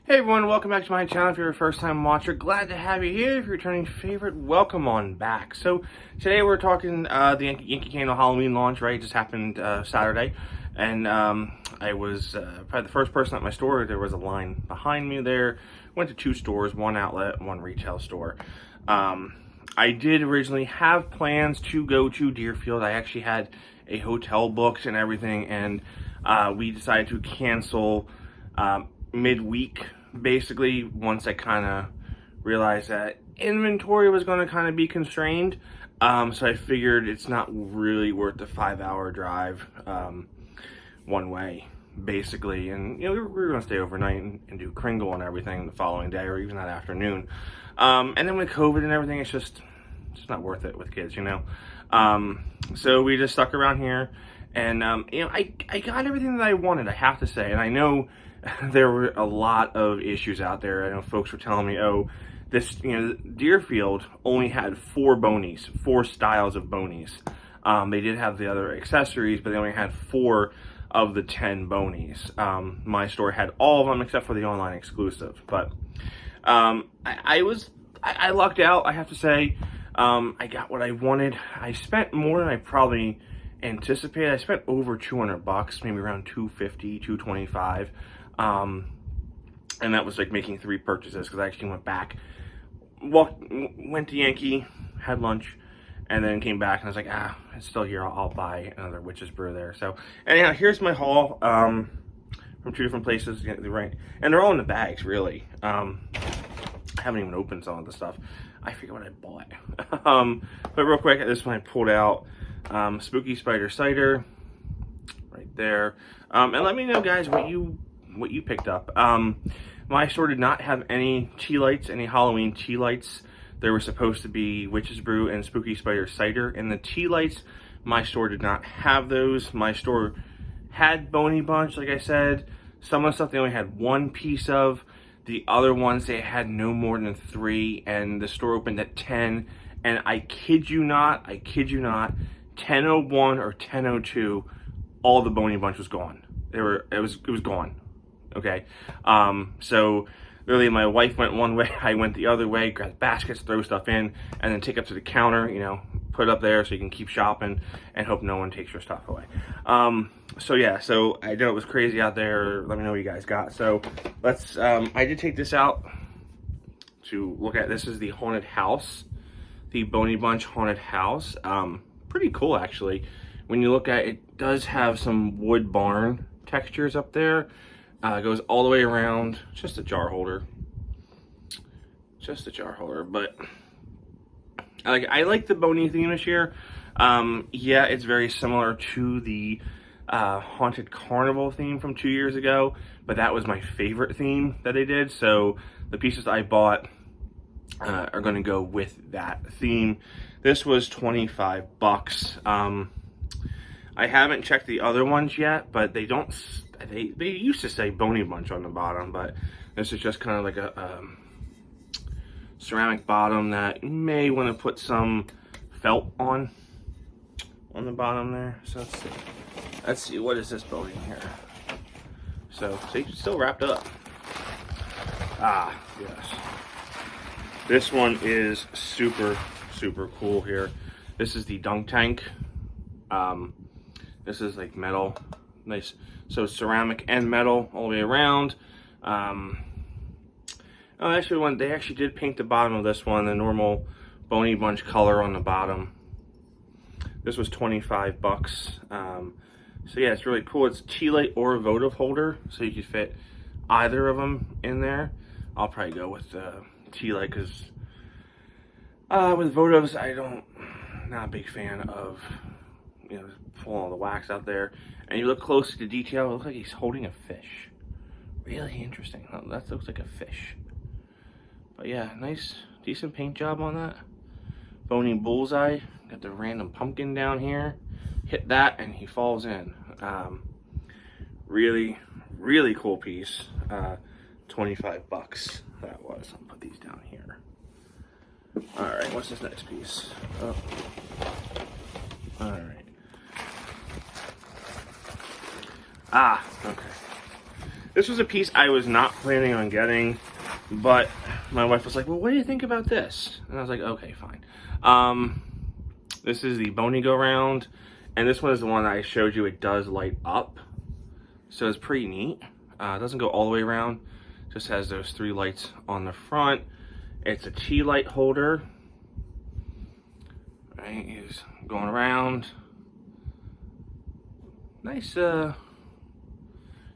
Hey everyone, welcome back to my channel. If you're a first time watcher, glad to have you here. If you're a returning favorite, welcome on back. So today we're talking the Yankee Candle Halloween launch, right? It just happened Saturday. And I was probably the first person at my store. There was a line behind me there. Went to two stores, one outlet, one retail store. I did originally have plans to go to Deerfield. I actually had a hotel booked and everything, and we decided to cancel midweek, basically, once I kind of realized that inventory was going to kind of be constrained. So I figured it's not really worth the 5-hour drive one way, basically. And you know, we were going to stay overnight and do Kringle and everything the following day, or even that afternoon. And then with COVID and everything, it's just not worth it with kids, you know. So we just stuck around here, and you know, I got everything that I wanted, I have to say. And I know there were a lot of issues out there. I know folks were telling me, oh, this, you know, Deerfield only had 4 Bonies, 4 styles of Bonies. They did have the other accessories, but they only had 4 of the 10 Bonies. My store had all of them except for the online exclusive. But I lucked out, I have to say. I got what I wanted. I spent more than I probably anticipated. I spent over 200 bucks, maybe around 250, 225. And that was like making 3 purchases, because I actually went back, went to Yankee, had lunch, and then came back and I was like, it's still here. I'll buy another Witch's Brew there. So anyhow, here's my haul from 2 different places, right? And they're all in the bags, really. I haven't even opened some of the stuff. I forget what I bought. But real quick, this one I pulled out Spooky Spider Cider right there. And let me know, guys, what you picked up. My store did not have any tea lights, any Halloween tea lights. There were supposed to be Witch's Brew and Spooky Spider Cider in the tea lights. My store did not have those. My store had Boney Bunch, like I said. Some of the stuff they only had 1 piece of. The other ones, they had no more than 3, and the store opened at 10. And I kid you not, 10:01 or 10:02, all the Boney Bunch was gone. It was gone. Okay, so literally my wife went one way, I went the other way, grab baskets, throw stuff in, and then take up to the counter, you know, put it up there so you can keep shopping and hope no one takes your stuff away. So yeah, so I know it was crazy out there. Let me know what you guys got. So let's, I did take this out to look at. This is the haunted house, the Boney Bunch haunted house. Pretty cool, actually. When you look at it, it does have some wood barn textures up there. It goes all the way around. Just a jar holder. Just a jar holder. But I like the Boney theme this year. Yeah, it's very similar to the Haunted Carnival theme from 2 years ago. But that was my favorite theme that they did. So the pieces I bought are going to go with that theme. This was 25 bucks. I haven't checked the other ones yet, but they don't. They used to say Boney Bunch on the bottom, but this is just kind of like a ceramic bottom that you may want to put some felt on the bottom there. So let's see, what is this Boney here? So see, it's still wrapped up. Ah, yes. This one is super cool here. This is the dunk tank. This is like metal, nice. So ceramic and metal all the way around. Oh, they actually did paint the bottom of this one the normal Boney Bunch color on the bottom. This was 25 bucks. So yeah, it's really cool. It's tea light or a votive holder, so you could fit either of them in there. I'll probably go with the tea light, because with votives, not a big fan of, you know, pulling all the wax out there. And you look close to the detail, it looks like he's holding a fish. Really interesting. That looks like a fish. But yeah, nice, decent paint job on that. Boney bullseye. Got the random pumpkin down here. Hit that and he falls in. Really cool piece. 25 bucks that was. I'll put these down here. Alright, what's this next piece? Oh. Alright. Okay. This was a piece I was not planning on getting, but my wife was like, well, what do you think about this? And I was like, okay, fine. This is the Bony go round, and this one is the one I showed you. It does light up, so it's pretty neat. It doesn't go all the way around, just has those 3 lights on the front. It's a tea light holder. Right, he's going around. Nice,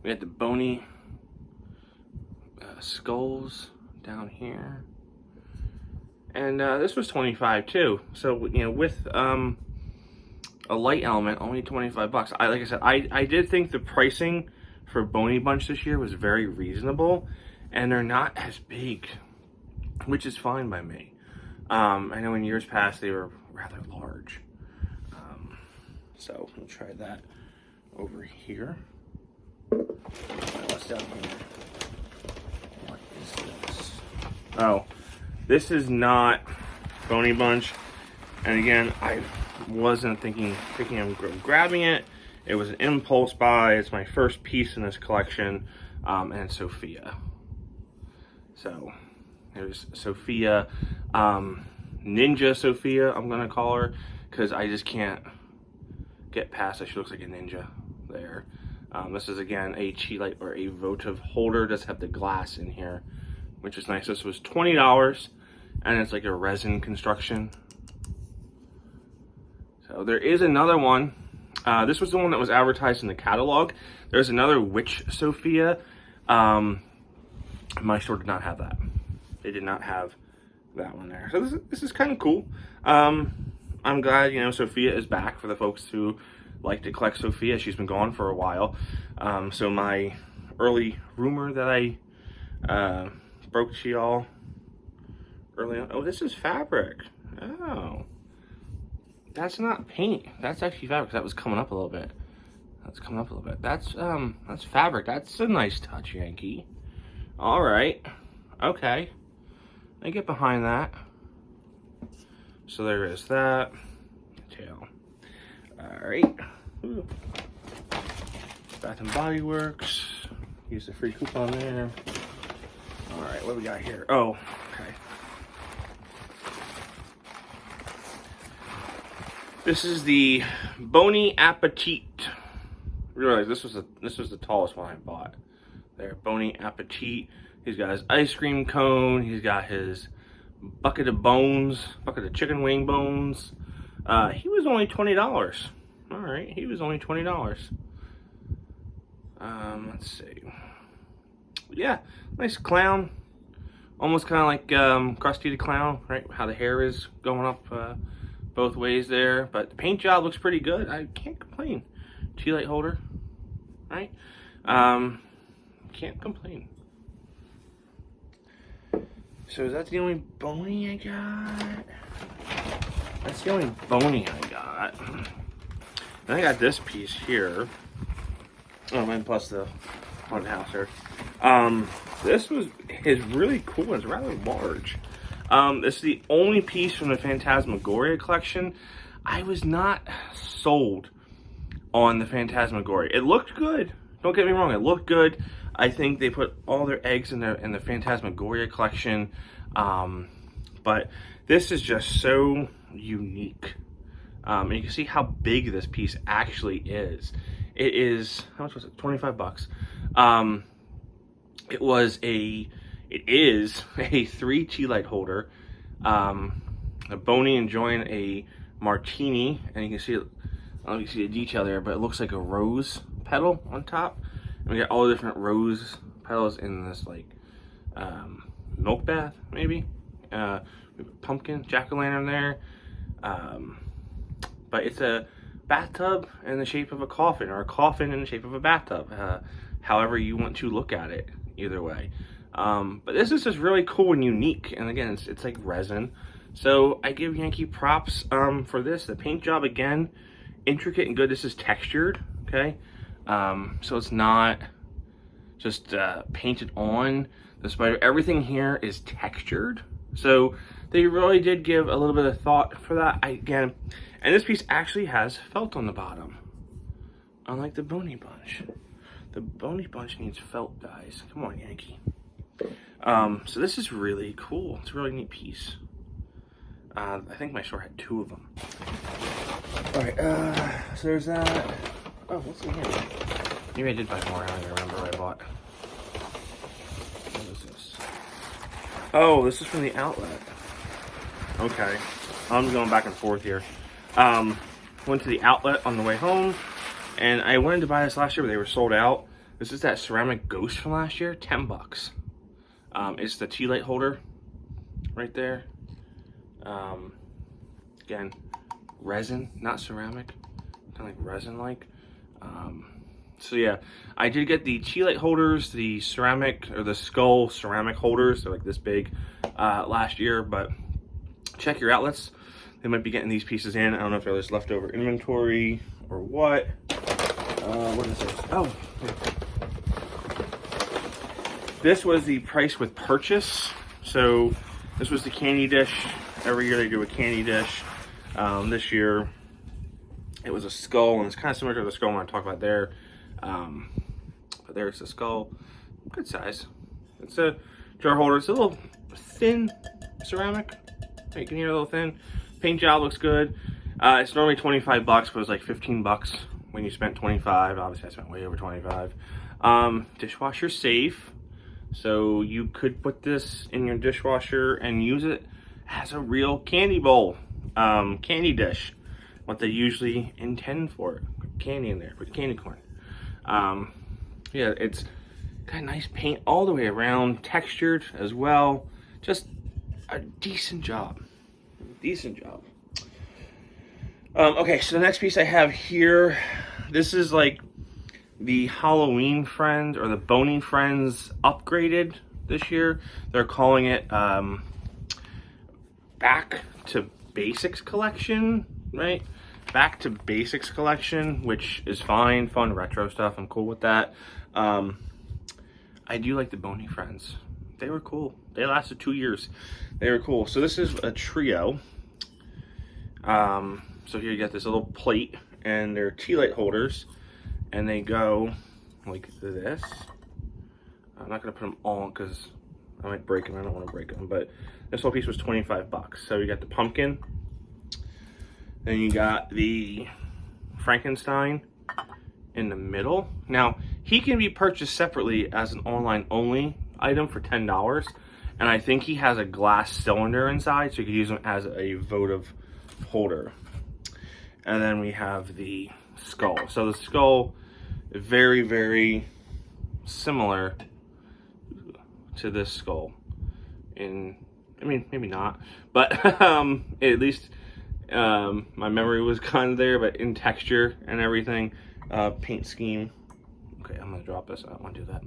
we got the Bony skulls down here. And this was 25 too. So, you know, with a light element, only 25 bucks. Like I said, I did think the pricing for Boney Bunch this year was very reasonable, and they're not as big, which is fine by me. I know in years past they were rather large. So we'll try that over here. What's down here? What is this? Oh, this is not Boney Bunch. And again, I wasn't thinking of grabbing it. It was an impulse buy. It's my first piece in this collection, and it's Sophia. So there's Sophia, Ninja Sophia, I'm gonna call her, because I just can't get past that she looks like a ninja there. This is again a tea light or a votive holder. Does have the glass in here, which is nice. This was $20, and it's like a resin construction. So there is another one. This was the one that was advertised in the catalog. There's another Witch Sophia. My store did not have that. They did not have that one there. So this is kind of cool. I'm glad, you know, Sophia is back for the folks who like to collect Sophia. She's been gone for a while. So my early rumor that I broke to y'all early on. Oh, this is fabric. Oh. That's not paint. That's actually fabric. That was coming up a little bit. That's coming up a little bit. That's fabric. That's a nice touch, Yankee. All right. Okay. I get behind that. So there is that. Tail. All right. Ooh. Bath and Body Works. Use the free coupon there. All right. What do we got here? Oh. Okay. This is the Bony Appetit. Realize this was the tallest one I bought. There, Bony Appetit. He's got his ice cream cone. He's got his bucket of bones, bucket of chicken wing bones. He was only $20. All right, he was only $20. Let's see. Yeah, nice clown. Almost kind of like Krusty the Clown, right? How the hair is going up both ways there, but the paint job looks pretty good. I can't complain. Tea light holder, right? Can't complain. So is that the only Bony I got? That's the only Bony I got. And I got this piece here. Oh, and plus the haunted house here. This is really cool. It's rather large. This is the only piece from the Phantasmagoria collection. I was not sold on the Phantasmagoria. It looked good. Don't get me wrong. It looked good. I think they put all their eggs in the Phantasmagoria collection. But this is just so unique. And you can see how big this piece actually is. It is, how much was it? 25 bucks. It is a 3 tea light holder. A Bony enjoying a martini, and you can see it. I don't know if you see the detail there, but it looks like a rose petal on top. And we got all the different rose petals in this like milk bath, maybe. Pumpkin, jack-o'-lantern there. But it's a bathtub in the shape of a coffin, or a coffin in the shape of a bathtub. However you want to look at it, either way. But this is just really cool and unique. And again, it's like resin. So I give Yankee props for this. The paint job, again, intricate and good. This is textured, okay? So it's not just painted on the spider. Everything here is textured. So they really did give a little bit of thought for that. Again, and this piece actually has felt on the bottom, unlike the Boney Bunch. The Boney Bunch needs felt, guys. Come on, Yankee. So this is really cool. It's a really neat piece. I think my store had 2 of them. Alright, so there's that. Oh, what's in here? Maybe I did buy more. I don't even remember what I bought. What is this? Oh, this is from the outlet. Okay. I'm going back and forth here. Went to the outlet on the way home, and I wanted to buy this last year, but they were sold out. This is that ceramic ghost from last year, 10 bucks. It's the tea light holder right there. Again, resin, not ceramic, kind of like resin-like. So yeah, I did get the tea light holders, the ceramic, or the skull ceramic holders. They're like this big last year, but check your outlets. They might be getting these pieces in. I don't know if there's leftover inventory or what. What is this? Oh, this was the price with purchase. So this was the candy dish. Every year they do a candy dish. This year it was a skull, and it's kind of similar to the skull I want to talk about there. But there's the skull. Good size. It's a jar holder. It's a little thin ceramic. You can hear a little thin. Paint job looks good. It's normally 25 bucks, but it was like 15 bucks when you spent 25. Obviously I spent way over 25. Dishwasher safe. So you could put this in your dishwasher and use it as a real candy bowl, candy dish. What they usually intend for. Put candy in there, put candy corn. Yeah, it's got nice paint all the way around, textured as well. Just a decent job. Decent job. Okay, so the next piece I have here, this is like the Halloween Friends or the Boney Friends upgraded this year. They're calling it Back to Basics Collection, right? Back to Basics Collection, which is fine, fun retro stuff. I'm cool with that. I do like the Boney Friends. They were cool. They lasted 2 years. They were cool. So this is a trio. So here you got this little plate, and they're tea light holders, and they go like this. I'm not gonna put them all because I might break them. I don't want to break them, but this whole piece was 25 bucks. So you got the pumpkin, then you got the Frankenstein in the middle. Now he can be purchased separately as an online only item for $10, and I think he has a glass cylinder inside, so you could use them as a votive holder. And then we have the skull. So the skull is very, very similar to this skull. I mean, maybe not, but at least my memory was kind of there, but in texture and everything, paint scheme. Okay, I'm gonna drop this. I don't want to do that.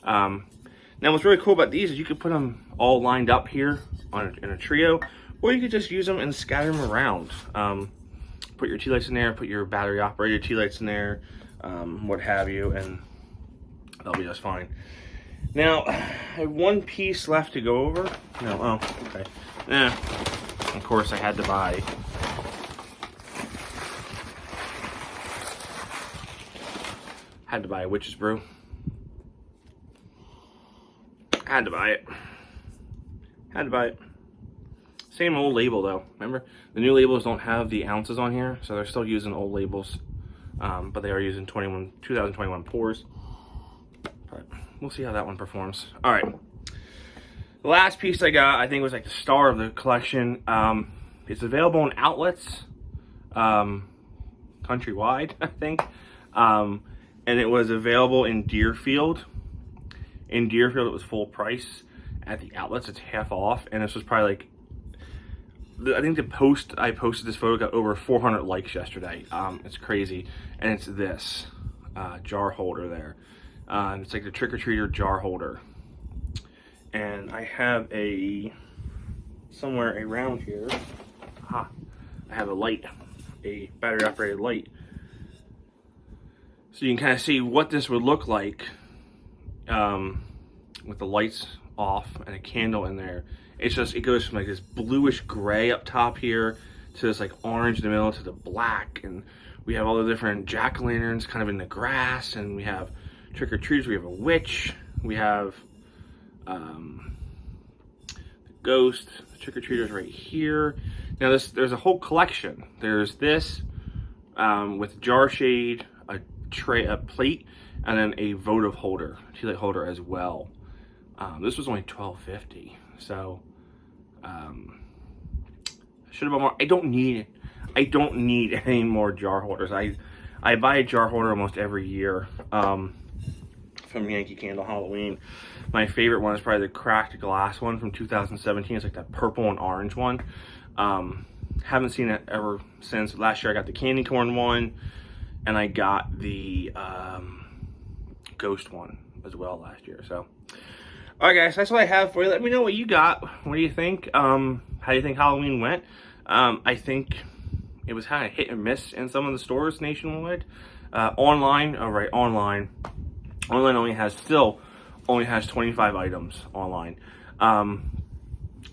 Now, what's really cool about these is you could put them all lined up here in a trio, or you could just use them and scatter them around. Put your tea lights in there, put your battery operated tea lights in there, what have you, and they'll be just fine. Now, I have one piece left to go over. No, oh, okay. Of course I had to buy a witch's brew. Had to buy it. Same old label though. Remember, the new labels don't have the ounces on here, so they're still using old labels. But they are using 2021 pours. But we'll see how that one performs. All right. The last piece I got, I think, was like the star of the collection. It's available in outlets countrywide, I think. And it was available in Deerfield. In Deerfield, it was full price. At the outlets, it's half off. And this was probably like, I think the post I posted this photo got over 400 likes yesterday. It's crazy. And it's this jar holder there. It's like the trick-or-treater jar holder. And I have somewhere around here, I have a light, a battery operated light. So you can kind of see what this would look like with the lights off and a candle in there. It's just, it goes from like this bluish gray up top here to this like orange in the middle to the black. And we have all the different jack-o'-lanterns kind of in the grass, and we have trick-or-treaters. We have a witch. We have the ghost. The trick-or-treaters right here. Now there's a whole collection. There's this with jar shade, a plate, and then a votive holder, tea light holder as well. This was only $12.50, so should have been more. I don't need any more jar holders. I buy a jar holder almost every year from Yankee Candle Halloween. My favorite one is probably the cracked glass one from 2017. It's like that purple and orange one. Haven't seen it ever since. Last year I got the candy corn one, and I got the ghost one as well last year. So, all right, guys, that's what I have for you. Let me know what you got. What do you think? How do you think Halloween went? I think it was kind of hit and miss in some of the stores nationwide. Online, online only has 25 items online.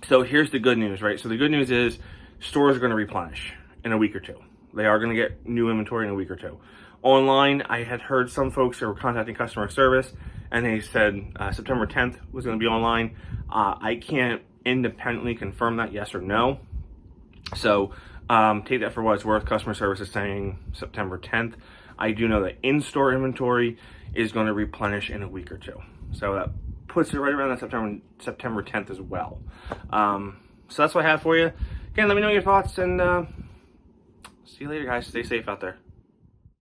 So here's the good news, right? So the good news is stores are going to replenish in a week or two. They are going to get new inventory in a week or two. Online, I had heard some folks that were contacting customer service, and they said September 10th was going to be online. I can't independently confirm that, yes or no. So take that for what it's worth. Customer service is saying September 10th. I do know that in-store inventory is going to replenish in a week or two. So that puts it right around that September 10th as well. So that's what I have for you. Again, let me know your thoughts, and see you later, guys. Stay safe out there.